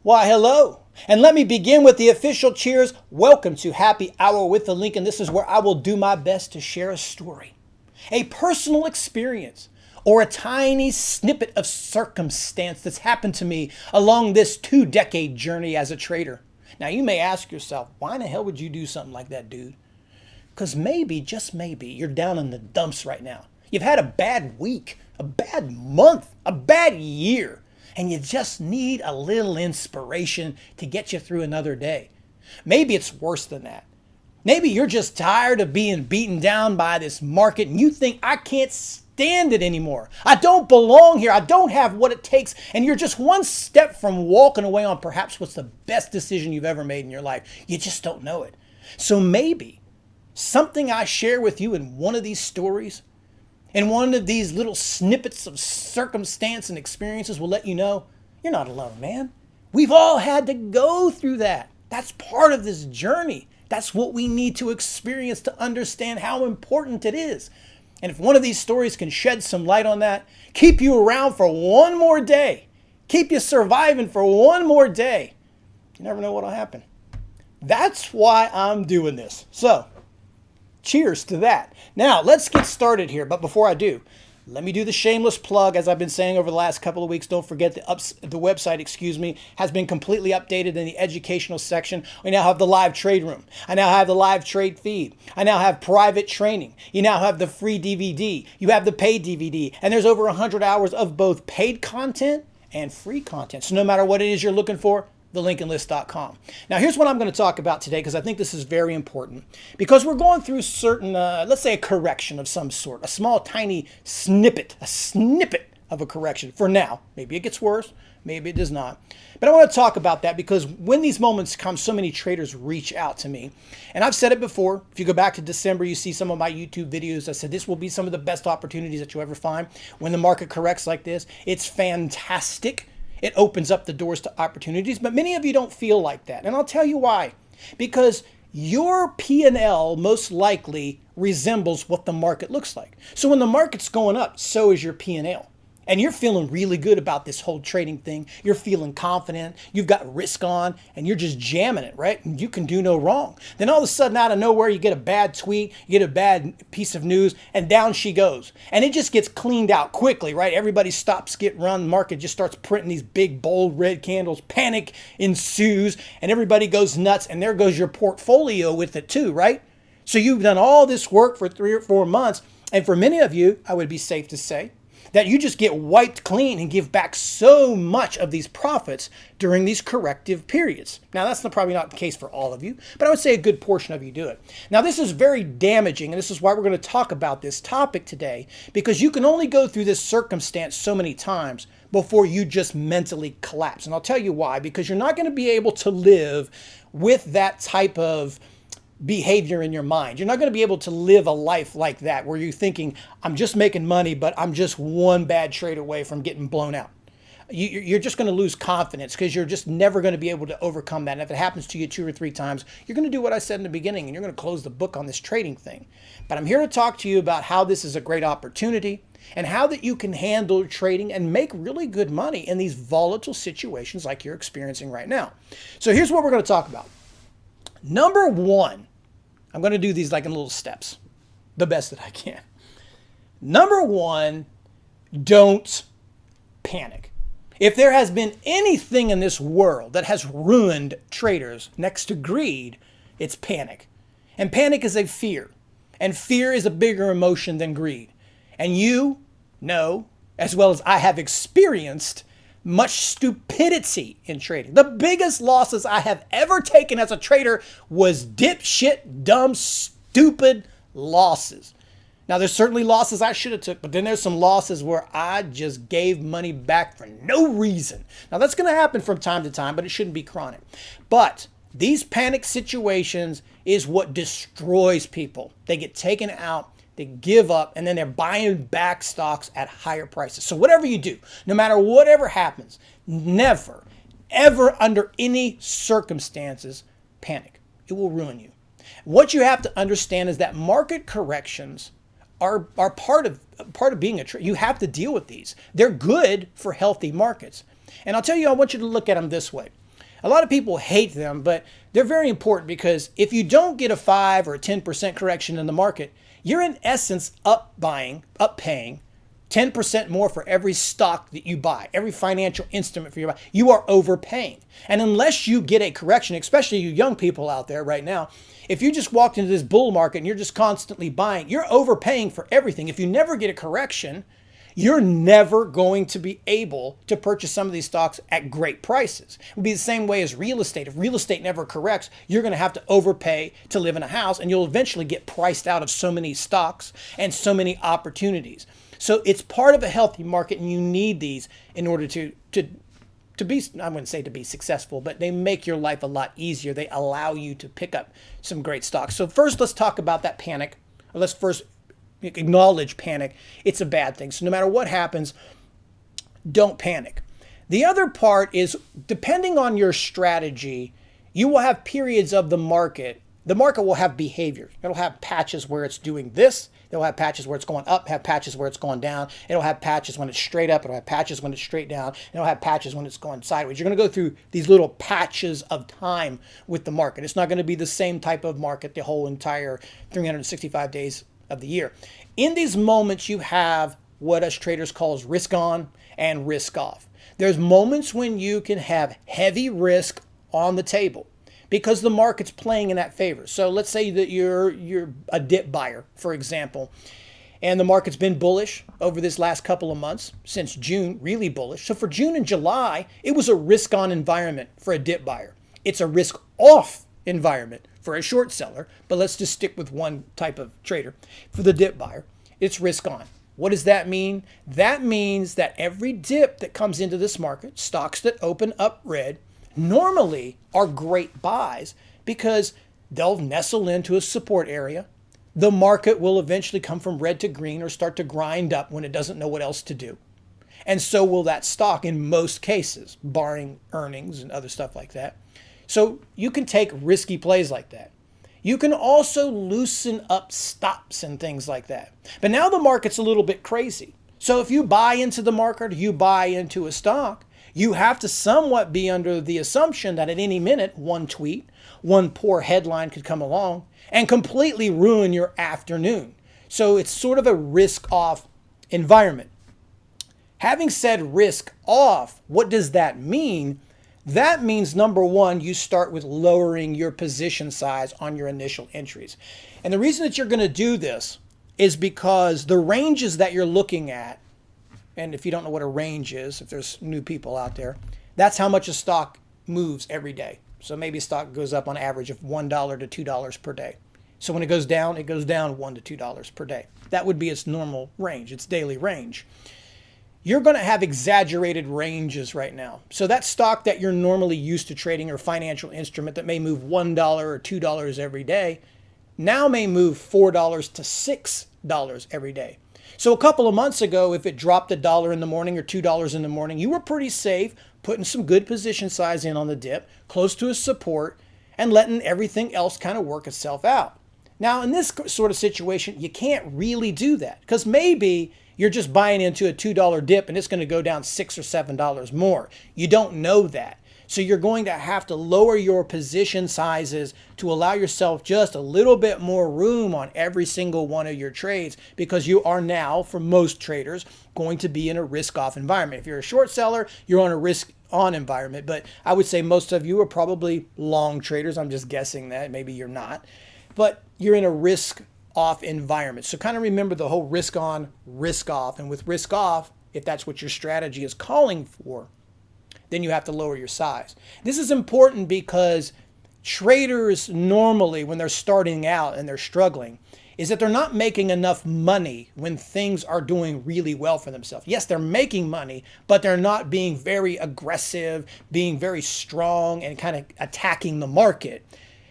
Why, hello. And let me begin with the official cheers. Welcome to Happy Hour with the Lincoln. This is where I will do my best to share a story, a personal experience, or a tiny snippet of circumstance that's happened to me along this 2-decade journey as a trader. Now, you may ask yourself, why in the hell would you do something like that, dude? Because maybe, just maybe, you're down in the dumps right now. You've had a bad week, a bad month, a bad year, and you just need a little inspiration to get you through another day. Maybe it's worse than that. Maybe you're just tired of being beaten down by this market and you think, I can't stand it anymore. I don't belong here. I don't have what it takes. And you're just one step from walking away on perhaps what's the best decision you've ever made in your life. You just don't know it. So maybe something I share with you in one of these stories, in one of these little snippets of circumstance and experiences will let you know you're not alone, man. We've all had to go through that. That's part of this journey. That's what we need to experience to understand how important it is. And if one of these stories can shed some light on that, keep you around for one more day, keep you surviving for one more day, you never know what'll happen. That's why I'm doing this. So, cheers to that. Now, let's get started here. But before I do, let me do the shameless plug. As I've been saying over the last couple of weeks, don't forget the website, has been completely updated in the educational section. We now have the live trade room. I now have the live trade feed. I now have private training. You now have the free DVD. You have the paid DVD. And there's over 100 hours of both paid content and free content. So no matter what it is you're looking for, thelincolnlist.com. Now, here's what I'm going to talk about today because I think this is very important. Because we're going through certain, let's say a correction of some sort, a small, tiny snippet of a correction for now. Maybe it gets worse, maybe it does not. But I want to talk about that because when these moments come, so many traders reach out to me. And I've said it before. If you go back to December, you see some of my YouTube videos. I said this will be some of the best opportunities that you'll ever find when the market corrects like this. It's fantastic. It opens up the doors to opportunities, but many of you don't feel like that. And I'll tell you why. Because your P&L most likely resembles what the market looks like. So when the market's going up, so is your P&L. And you're feeling really good about this whole trading thing. You're feeling confident. You've got risk on and you're just jamming it, right? And you can do no wrong. Then all of a sudden out of nowhere, you get a bad tweet, you get a bad piece of news, and down she goes. And it just gets cleaned out quickly, right? Everybody stops, get run. The market just starts printing these big, bold red candles. Panic ensues and everybody goes nuts. And there goes your portfolio with it too, right? So you've done all this work for 3 or 4 months. And for many of you, I would be safe to say, that you just get wiped clean and give back so much of these profits during these corrective periods. Now, that's probably not the case for all of you, but I would say a good portion of you do it. Now, this is very damaging, and this is why we're going to talk about this topic today, because you can only go through this circumstance so many times before you just mentally collapse. And I'll tell you why, because you're not going to be able to live with that type of behavior in your mind. You're not going to be able to live a life like that where you're thinking, I'm just making money, but I'm just one bad trade away from getting blown out. You're just going to lose confidence because you're just never going to be able to overcome that. And if it happens to you 2 or 3 times, you're going to do what I said in the beginning and you're going to close the book on this trading thing. But I'm here to talk to you about how this is a great opportunity and how that you can handle trading and make really good money in these volatile situations like you're experiencing right now. So here's what we're going to talk about. Number 1, I'm going to do these like in little steps, the best that I can. Number 1, don't panic. If there has been anything in this world that has ruined traders next to greed, it's panic. And panic is a fear. And fear is a bigger emotion than greed. And you know, as well as I have experienced, much stupidity in trading. The biggest losses I have ever taken as a trader was dipshit, dumb, stupid losses. Now, there's certainly losses I should have took, but then there's some losses where I just gave money back for no reason. Now, that's going to happen from time to time, but it shouldn't be chronic. But these panic situations is what destroys people. They get taken out. They give up, and then they're buying back stocks at higher prices. So whatever you do, no matter whatever happens, never, ever under any circumstances, panic. It will ruin you. What you have to understand is that market corrections are part of being a trader. You have to deal with these. They're good for healthy markets. And I'll tell you, I want you to look at them this way. A lot of people hate them, but they're very important because if you don't get a 5 or a 10% correction in the market, you're in essence paying 10% more for every stock that you buy, every financial instrument for your buy. You are overpaying. And unless you get a correction, especially you young people out there right now, if you just walked into this bull market and you're just constantly buying, you're overpaying for everything. If you never get a correction, you're never going to be able to purchase some of these stocks at great prices. It would be the same way as real estate. If real estate never corrects, you're going to have to overpay to live in a house, and you'll eventually get priced out of so many stocks and so many opportunities. So it's part of a healthy market, and you need these in order to be, I wouldn't say to be successful, but they make your life a lot easier. They allow you to pick up some great stocks. So first, let's talk about that panic. Let's first acknowledge panic. It's a bad thing. So no matter what happens, don't panic. The other part is, depending on your strategy, you will have periods of the market. The market will have behavior. It'll have patches where it's doing this. It'll have patches where it's going up, have patches where it's going down. It'll have patches when it's straight up. It'll have patches when it's straight down. It'll have patches when it's going sideways. You're going to go through these little patches of time with the market. It's not going to be the same type of market the whole entire 365 days of the year. In these moments, you have what us traders call risk on and risk off. There's moments when you can have heavy risk on the table because the market's playing in that favor. So let's say that you're a dip buyer, for example, and the market's been bullish over this last couple of months, since June, really bullish. So for June and July, it was a risk on environment for a dip buyer. It's a risk off environment for a short seller, but let's just stick with one type of trader. For the dip buyer, it's risk on. What does that mean? That means that every dip that comes into this market, stocks that open up red, normally are great buys because they'll nestle into a support area. The market will eventually come from red to green or start to grind up when it doesn't know what else to do. And so will that stock in most cases, barring earnings and other stuff like that. So you can take risky plays like that. You can also loosen up stops and things like that. But now the market's a little bit crazy. So if you buy into the market or you buy into a stock, you have to somewhat be under the assumption that at any minute, one tweet, one poor headline could come along and completely ruin your afternoon. So it's sort of a risk-off environment. Having said risk off, what does that mean? That means, number one, you start with lowering your position size on your initial entries. And the reason that you're going to do this is because the ranges that you're looking at, and if you don't know what a range is, if there's new people out there, that's how much a stock moves every day. So maybe a stock goes up on average of $1 to $2 per day. So when it goes down $1 to $2 per day. That would be its normal range, its daily range. You're going to have exaggerated ranges right now. So that stock that you're normally used to trading or financial instrument that may move $1 or $2 every day now may move $4 to $6 every day. So a couple of months ago, if it dropped $1 in the morning or $2 in the morning, you were pretty safe, putting some good position size in on the dip, close to a support, and letting everything else kind of work itself out. Now, in this sort of situation, you can't really do that because maybe you're just buying into a $2 dip and it's going to go down $6 or $7 more. You don't know that. So you're going to have to lower your position sizes to allow yourself just a little bit more room on every single one of your trades because you are now, for most traders, going to be in a risk-off environment. If you're a short seller, you're on a risk-on environment. But I would say most of you are probably long traders. I'm just guessing that. Maybe you're not. But you're in a risk-off environment. So kind of remember the whole risk-on, risk-off. And with risk-off, if that's what your strategy is calling for, then you have to lower your size. This is important because traders normally, when they're starting out and they're struggling, is that they're not making enough money when things are doing really well for themselves. Yes, they're making money, but they're not being very aggressive, being very strong and kind of attacking the market.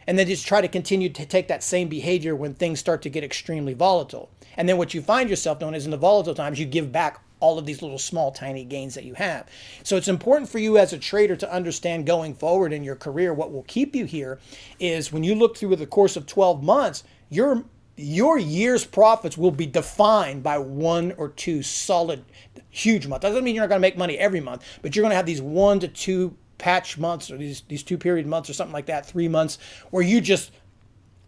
And they just try to continue to take that same behavior when things start to get extremely volatile. And then what you find yourself doing is in the volatile times, you give back all of these little small, tiny gains that you have. So it's important for you as a trader to understand going forward in your career, what will keep you here is when you look through the course of 12 months, your year's profits will be defined by 1 or 2 solid, huge months. That doesn't mean you're not going to make money every month, but you're going to have these 1 to 2 patch months or these 2-period months or something like that, 3 months, where you just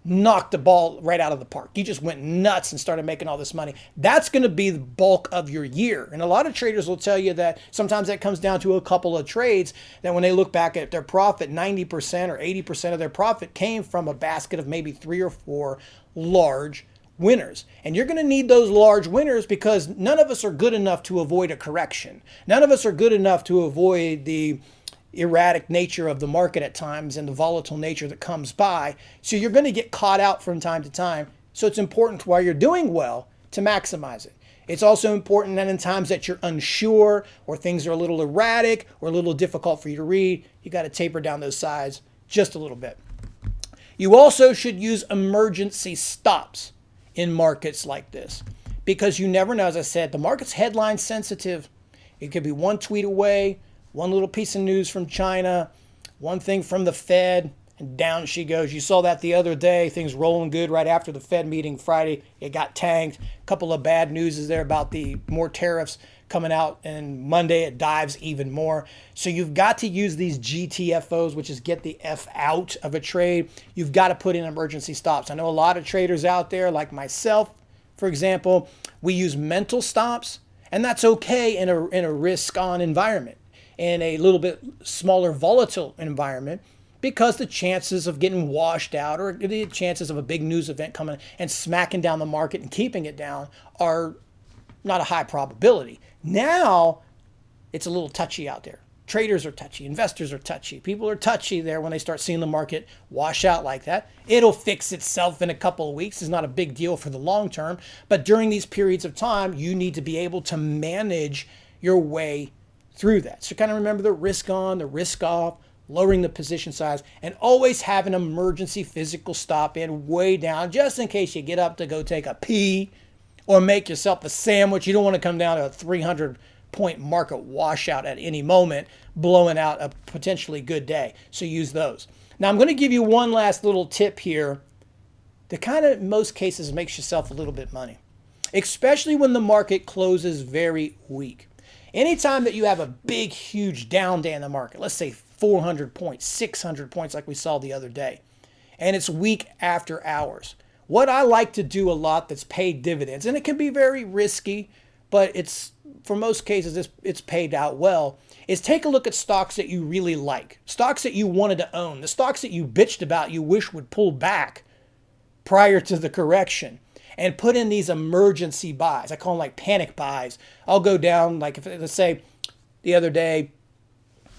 knocked the ball right out of the park. You just went nuts and started making all this money. That's going to be the bulk of your year. And a lot of traders will tell you that sometimes that comes down to a couple of trades, that when they look back at their profit, 90% or 80% of their profit came from a basket of maybe 3 or 4 large winners. And you're going to need those large winners because none of us are good enough to avoid a correction. None of us are good enough to avoid the erratic nature of the market at times and the volatile nature that comes by. So you're going to get caught out from time to time. So it's important while you're doing well to maximize it. It's also important that in times that you're unsure or things are a little erratic or a little difficult for you to read, you got to taper down those sides just a little bit. You also should use emergency stops in markets like this because you never know. As I said, the market's headline sensitive. It could be one tweet away, one little piece of news from China, one thing from the Fed, and down she goes. You saw that the other day, things rolling good right after the Fed meeting Friday. It got tanked. A couple of bad news is there about the more tariffs coming out, and Monday it dives even more. So you've got to use these GTFOs, which is get the F out of a trade. You've got to put in emergency stops. I know a lot of traders out there, like myself, for example, we use mental stops, and that's okay in a risk-on environment. In a little bit smaller volatile environment, because the chances of getting washed out or the chances of a big news event coming and smacking down the market and keeping it down are not a high probability. Now it's a little touchy out there. Traders are touchy, investors are touchy, people are touchy there when they start seeing the market wash out like that. It'll fix itself in a couple of weeks. It's not a big deal for the long term, but during these periods of time, you need to be able to manage your way through that. So kind of remember the risk on, the risk off, lowering the position size, and always have an emergency physical stop in way down just in case you get up to go take a pee or make yourself a sandwich. You don't want to come down to a 300-point market washout at any moment, blowing out a potentially good day. So use those. Now I'm going to give you one last little tip here that kind of in most cases makes yourself a little bit money, especially when the market closes very weak. Anytime that you have a big, huge down day in the market, let's say 400 points, 600 points like we saw the other day, and it's weak after hours, what I like to do a lot that's paid dividends, and it can be very risky, but it's for most cases it's paid out well, is take a look at stocks that you really like, stocks that you wanted to own, the stocks that you bitched about you wish would pull back prior to the correction, and put in these emergency buys. I call them like panic buys. I'll go down, like if let's say the other day,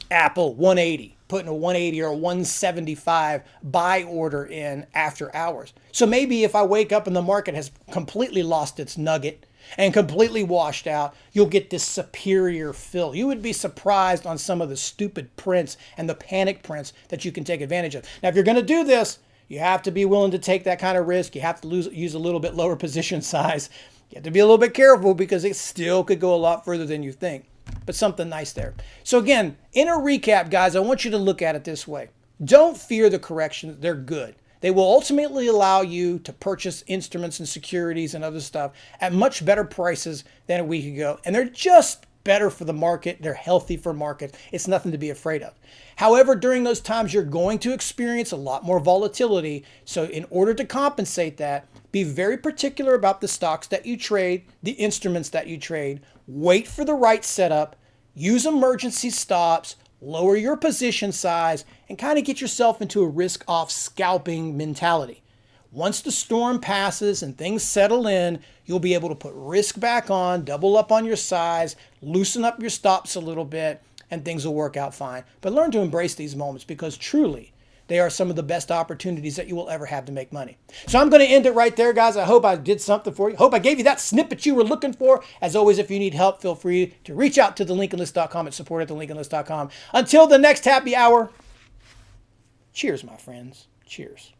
Apple 180, putting a 180 or a 175 buy order in after hours. So maybe if I wake up and the market has completely lost its nugget and completely washed out, you'll get this superior fill. You would be surprised on some of the stupid prints and the panic prints that you can take advantage of. Now, if you're going to do this, you have to be willing to take that kind of risk. You have to use a little bit lower position size. You have to be a little bit careful because it still could go a lot further than you think. But something nice there. So again, in a recap, guys, I want you to look at it this way. Don't fear the corrections. They're good. They will ultimately allow you to purchase instruments and securities and other stuff at much better prices than a week ago. And they're just better for the market. They're healthy for market. It's nothing to be afraid of. However, during those times, you're going to experience a lot more volatility. So in order to compensate that, be very particular about the stocks that you trade, the instruments that you trade. Wait for the right setup. Use emergency stops. Lower your position size and kind of get yourself into a risk-off scalping mentality. Once the storm passes and things settle in, you'll be able to put risk back on, double up on your size, loosen up your stops a little bit, and things will work out fine. But learn to embrace these moments because truly, they are some of the best opportunities that you will ever have to make money. So I'm going to end it right there, guys. I hope I did something for you. Hope I gave you that snippet you were looking for. As always, if you need help, feel free to reach out to thelincolnlist.com and support at thelincolnlist.com. Until the next happy hour, cheers, my friends. Cheers.